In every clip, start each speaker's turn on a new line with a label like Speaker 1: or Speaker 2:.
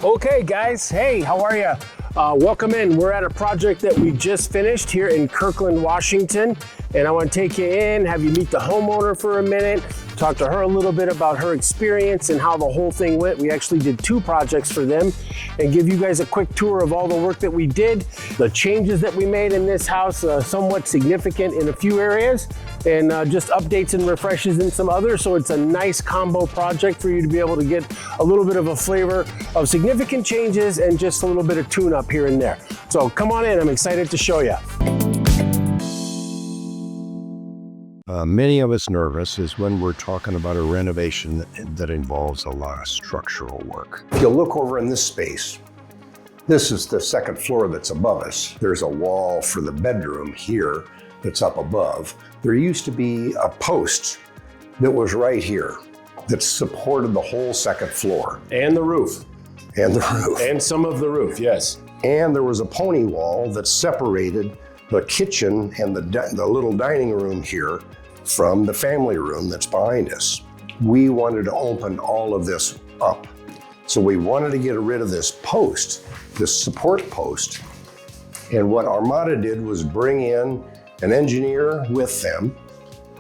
Speaker 1: Okay guys, hey, how are you? Welcome in. We're at a project that we just finished here in Kirkland, Washington. And I want to take you in, have you meet the homeowner for a minute, talk to her a little bit about her experience and how the whole thing went. We actually did 2 projects for them and give you guys a quick tour of all the work that we did, the changes that we made in this house, somewhat significant in a few areas, and just updates and refreshes in some others. So it's a nice combo project for you to be able to get a little bit of a flavor of significant changes and just a little bit of tune up here and there. So come on in, I'm excited to show you.
Speaker 2: Many of us nervous is when we're talking about a renovation that involves a lot of structural work.
Speaker 3: If you look over in this space, this is the 2nd floor that's above us. There's a wall for the bedroom here that's up above. There used to be a post that was right here that supported the whole 2nd floor.
Speaker 1: And the roof.
Speaker 3: And the roof.
Speaker 1: And some of the roof, yes.
Speaker 3: And there was a pony wall that separated the kitchen and the little dining room here from the family room that's behind us. We wanted to open all of this up. So we wanted to get rid of this post, this support post. And what Armada did was bring in an engineer with them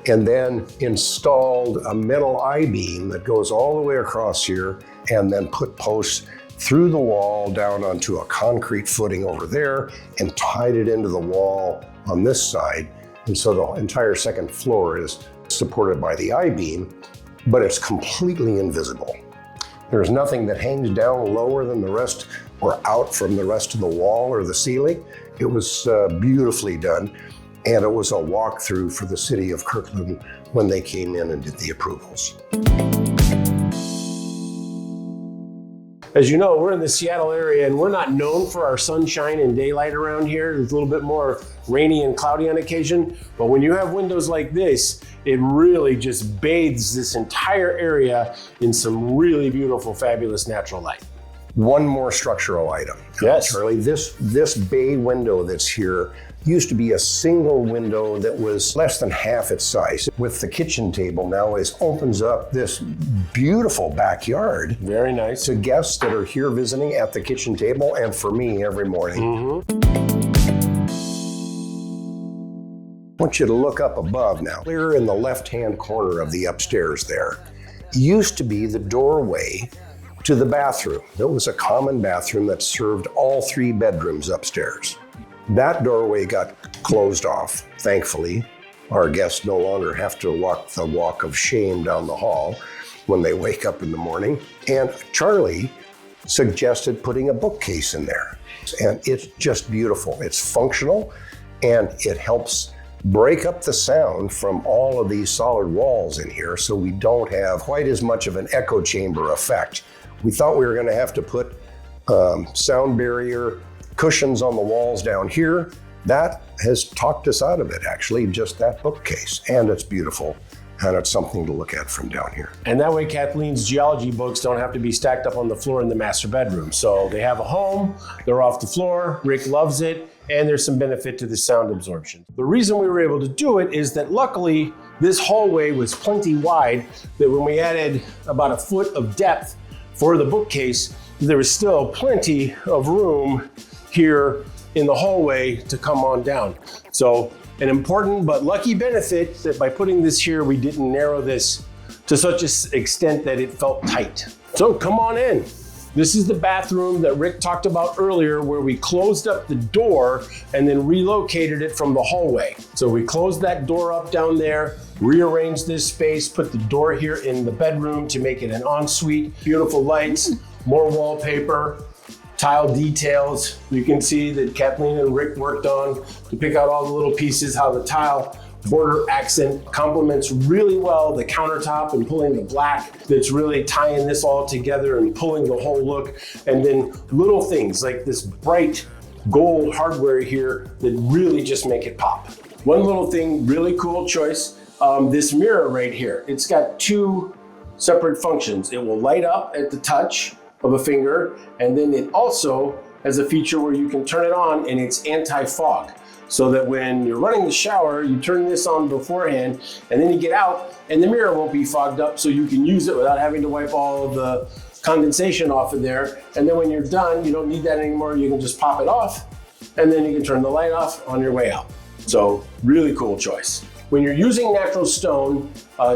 Speaker 3: and then installed a metal I-beam that goes all the way across here and then put posts through the wall down onto a concrete footing over there and tied it into the wall on this side. And so the entire 2nd floor is supported by the I-beam, but it's completely invisible. There's nothing that hangs down lower than the rest or out from the rest of the wall or the ceiling. It was beautifully done. And it was a walkthrough for the city of Kirkland when they came in and did the approvals.
Speaker 1: As you know, we're in the Seattle area and we're not known for our sunshine and daylight around here. It's a little bit more rainy and cloudy on occasion, but when you have windows like this, it really just bathes this entire area in some really beautiful, fabulous natural light.
Speaker 3: One more structural item.
Speaker 1: Yes.
Speaker 3: Charlie, this bay window that's here used to be a single window that was less than half its size. With the kitchen table now, it opens up this beautiful backyard.
Speaker 1: Very nice.
Speaker 3: To guests that are here visiting at the kitchen table and for me every morning. I want you to look up above now. Clear in the left-hand corner of the upstairs there used to be the doorway to the bathroom. It was a common bathroom that served all 3 bedrooms upstairs. That doorway got closed off, thankfully. Our guests no longer have to walk the walk of shame down the hall when they wake up in the morning. And Charlie suggested putting a bookcase in there. And it's just beautiful. It's functional and it helps break up the sound from all of these solid walls in here so we don't have quite as much of an echo chamber effect. We thought we were going to have to put sound barrier cushions on the walls down here. That has talked us out of it, actually, just that bookcase. And it's beautiful, and it's something to look at from down here.
Speaker 1: And that way Kathleen's geology books don't have to be stacked up on the floor in the master bedroom. So they have a home, they're off the floor, Rick loves it, and there's some benefit to the sound absorption. The reason we were able to do it is that luckily this hallway was plenty wide that when we added about a foot of depth for the bookcase, there was still plenty of room here in the hallway to come on down. So an important but lucky benefit that by putting this here, we didn't narrow this to such an extent that it felt tight. So come on in. This is the bathroom that Rick talked about earlier where we closed up the door and then relocated it from the hallway. So we closed that door up down there, rearranged this space, put the door here in the bedroom to make it an ensuite. Beautiful lights, more wallpaper, tile details. You can see that Kathleen and Rick worked on to pick out all the little pieces, how the tile border accent complements really well the countertop and pulling the black that's really tying this all together and pulling the whole look. And then little things like this bright gold hardware here that really just make it pop. One little thing, really cool choice, this mirror right here. It's got 2 separate functions. It will light up at the touch of a finger, and then it also has a feature where you can turn it on and it's anti-fog. so that when you're running the shower, you turn this on beforehand, and then you get out and the mirror won't be fogged up, so you can use it without having to wipe all of the condensation off of there. And then when you're done, you don't need that anymore. You can just pop it off, and then you can turn the light off on your way out. So really cool choice. When you're using natural stone,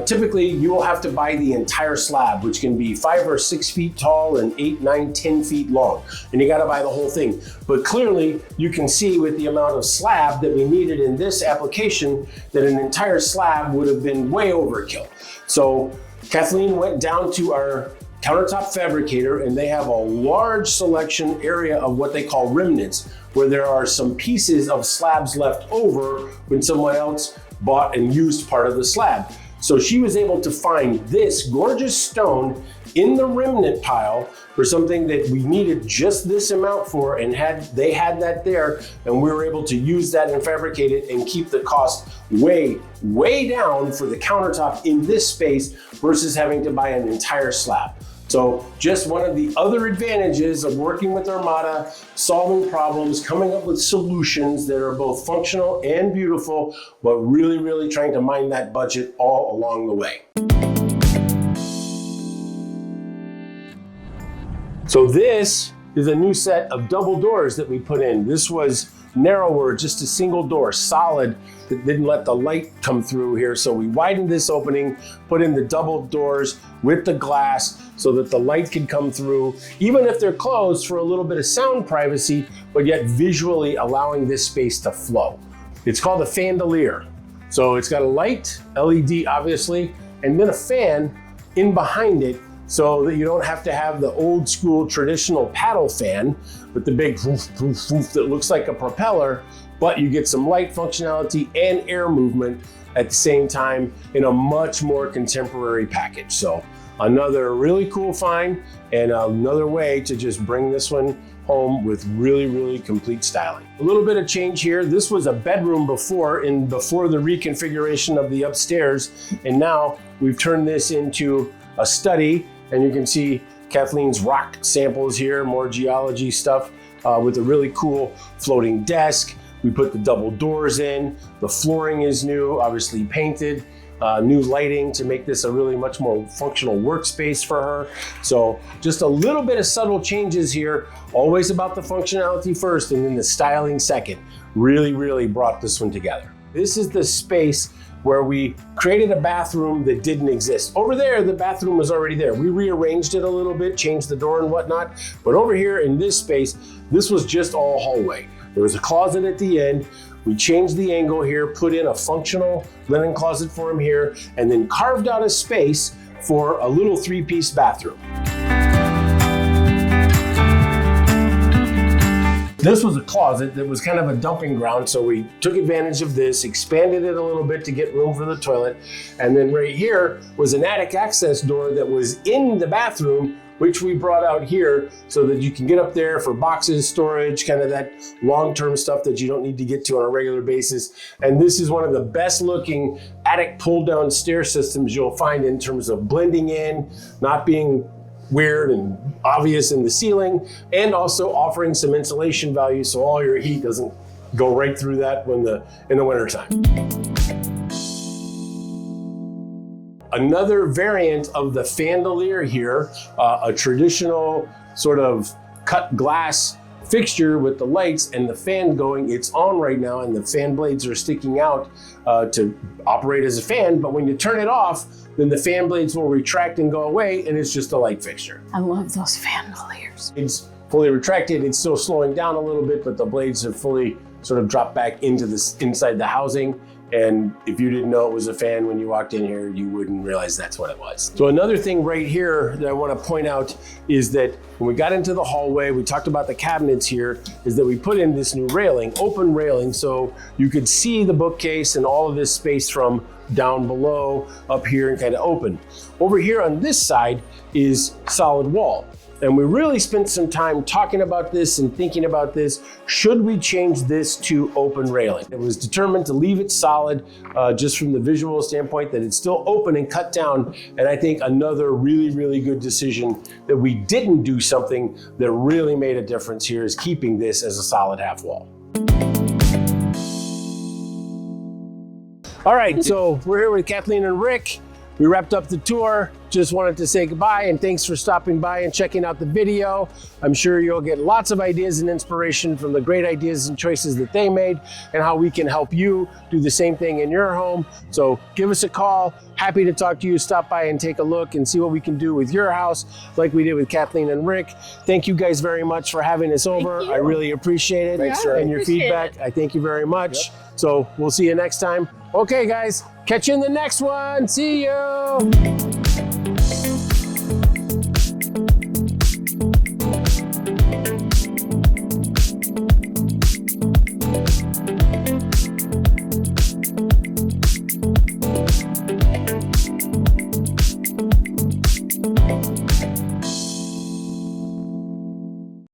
Speaker 1: typically you will have to buy the entire slab, which can be 5 or 6 feet tall and 8, 9, 10 feet long. And you gotta buy the whole thing. But clearly you can see with the amount of slab that we needed in this application that an entire slab would have been way overkill. So Kathleen went down to our countertop fabricator, and they have a large selection area of what they call remnants, where there are some pieces of slabs left over when someone else bought and used part of the slab. So she was able to find this gorgeous stone in the remnant pile for something that we needed just this amount for, and they had that there, and we were able to use that and fabricate it and keep the cost way down for the countertop in this space versus having to buy an entire slab. So just one of the other advantages of working with Armada, solving problems, coming up with solutions that are both functional and beautiful, but really trying to mind that budget all along the way. So this is a new set of double doors that we put in. This was narrower, just a single door, solid, that didn't let the light come through here. So we widened this opening, put in the double doors with the glass so that the light could come through, even if they're closed, for a little bit of sound privacy, but yet visually allowing this space to flow. It's called a Fan-Chandelier. So it's got a light, LED obviously, and then a fan in behind it, so that you don't have to have the old school traditional paddle fan with the big woof, woof, woof that looks like a propeller, but you get some light functionality and air movement at the same time in a much more contemporary package. So another really cool find, and another way to just bring this one home with really complete styling. A little bit of change here. This was a bedroom before the reconfiguration of the upstairs, and now we've turned this into a study. And you can see Kathleen's rock samples here, more geology stuff with a really cool floating desk. We put the double doors in. The flooring is new, obviously painted. New lighting to make this a really much more functional workspace for her. So just a little bit of subtle changes here, always about the functionality first and then the styling second. Really brought this one together. This is the space where we created a bathroom that didn't exist. Over there, the bathroom was already there. We rearranged it a little bit, changed the door and whatnot. But over here in this space, this was just all hallway. There was a closet at the end. We changed the angle here, put in a functional linen closet for him here, and then carved out a space for a little 3-piece bathroom. This was a closet that was kind of a dumping ground, so we took advantage of this, expanded it a little bit to get room for the toilet, and then right here was an attic access door that was in the bathroom, which we brought out here so that you can get up there for boxes, storage, kind of that long-term stuff that you don't need to get to on a regular basis. And this is one of the best looking attic pull-down stair systems you'll find in terms of blending in, not being weird and obvious in the ceiling, and also offering some insulation value so all your heat doesn't go right through that in the wintertime. Another variant of the Fan-Chandelier here, a traditional sort of cut glass fixture with the lights and the fan going. It's on right now, and the fan blades are sticking out to operate as a fan, but when you turn it off, then the fan blades will retract and go away, and it's just a light fixture.
Speaker 4: I love those Fan-Chandeliers.
Speaker 1: It's fully retracted. It's still slowing down a little bit, but the blades have fully sort of dropped back into inside the housing. And if you didn't know it was a fan when you walked in here, you wouldn't realize that's what it was. So another thing right here that I want to point out is that when we got into the hallway, we talked about the cabinets here, is that we put in this new railing, open railing, so you could see the bookcase and all of this space from down below, up here, and kind of open. Over here on this side is solid wall. And we really spent some time talking about this and thinking about this. Should we change this to open railing? It was determined to leave it solid, just from the visual standpoint that it's still open and cut down. And I think another really good decision that we didn't do something that really made a difference here is keeping this as a solid half wall. All right, so we're here with Kathleen and Rick. We wrapped up the tour. Just wanted to say goodbye and thanks for stopping by and checking out the video. I'm sure you'll get lots of ideas and inspiration from the great ideas and choices that they made and how we can help you do the same thing in your home. So give us a call. Happy to talk to you. Stop by and take a look and see what we can do with your house like we did with Kathleen and Rick. Thank you guys very much for having us over. I really appreciate it.
Speaker 3: Thanks, sir.
Speaker 1: And your feedback. I thank you very much. So we'll see you next time. Okay, guys, catch you in the next one. See you.